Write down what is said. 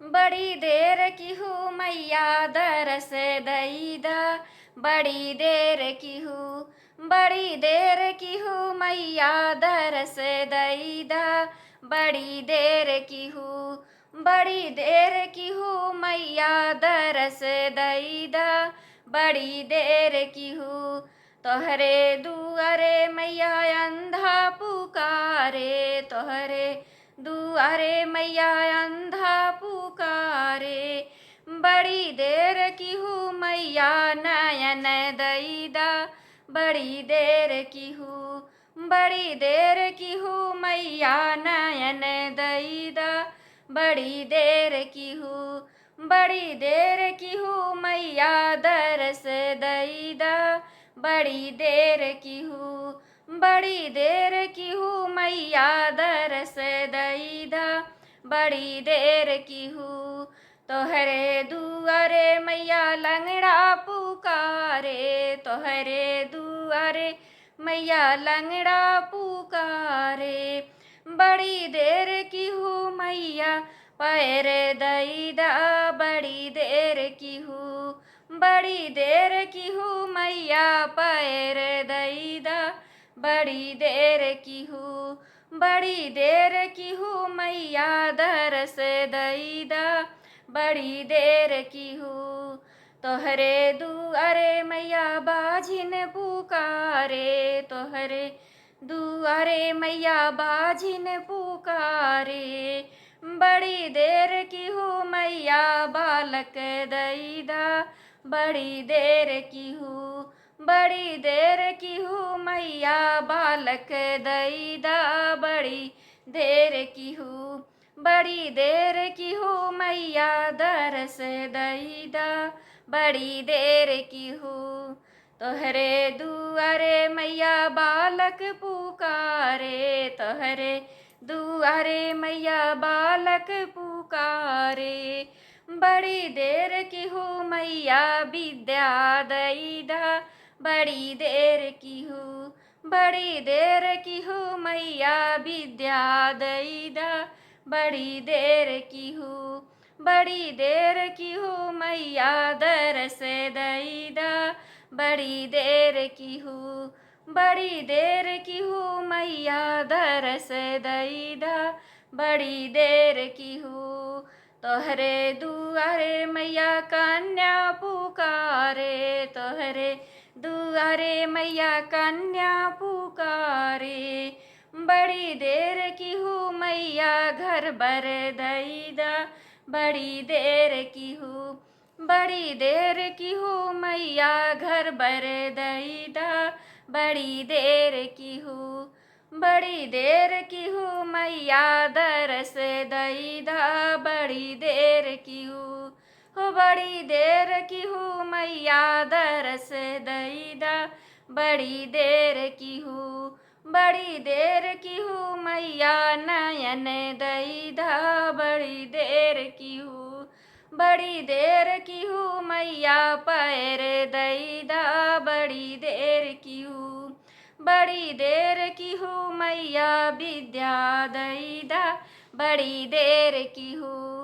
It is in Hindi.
बड़ी देर की हूँ मैया दरस दईदा, बड़ी देर की हूँ, बड़ी देर की हूँ मैया दरस दईदा, बड़ी देर की हूँ, बड़ी देर की हूँ मैया दरस दईदा, बड़ी देर की हूँ। तोहरे दुआरे मैया अंधा पुकारे, तोहरे दुआरे मैया अंधा पुकारे, बड़ी देर की हूँ मैया नयन दईदा, बड़ी देर की हूँ, बड़ी देर की हूँ मैया नयन दईदा, बड़ी देर की हूँ, बड़ी देर की हूँ मैया दरस दईदा, बड़ी देर की हूँ, बड़ी देर की हूँ मैया दरस दईदा, बड़ी देर की हूँ। तोहरे दुआरे मैया लंगड़ा पुकारे, तोहरे दुआरे मैया लंगड़ा पुकारे, बड़ी देर की हूँ मैया पैर दईदा, बड़ी देर की हूँ, बड़ी देर की हूँ मैया पैर दईदा, बड़ी देर की हूँ, बड़ी देर की हूँ मैया दरस दईदा, बड़ी देर की हूँ। तोहरे दुआरे मैया बाझिन पुकारे, तोहरे दुआरे मैया बाझिन पुकारे, बड़ी देर की हूँ मैया बालक दईदा, बड़ी देर की हूँ, बड़ी देर की हूँ मैया बालक दईदा, बड़ी देर की हूँ, बड़ी देर की हूँ मैया दरस दईदा, बड़ी देर की हूँ। तोहरे दुआरे मैया बालक पुकारे, तोहरे दुआरे मैया बालक पुकारे, बड़ी देर की हूँ मैया विद्या दईदा, बड़ी देर की हूँ, बड़ी देर की हूँ मैया विद्या दईदा, बड़ी देर की हूँ, बड़ी देर की हूँ मैया दरस दईदा, बड़ी देर की हूँ, बड़ी देर की हूँ मैया दरस दईदा, बड़ी देर की हूँ। तोहरे दुआरे मैया कन्या पुकारे, तोहरे दुआरे मैया कन्या पुकारे, बड़ी देर की हूँ मैया घर बर दईदा, बड़ी देर की हूँ, बड़ी देर की हूँ मैया घर बर दईदा, बड़ी देर की हूँ, बड़ी देर की हूँ मैया दरस दईदा, बड़ी देर की हूँ, हो बड़ी देर की हूँ मैया दरस दईदा, बड़ी देर की हूँ, बड़ी देर की हूँ मैया नयन दईदा, बड़ी देर की हूँ, बड़ी देर की हूँ मैया पैर दईदा, बड़ी देर की हूँ, बड़ी देर की हूँ मैया विद्या दईदा, बड़ी देर की हूँ।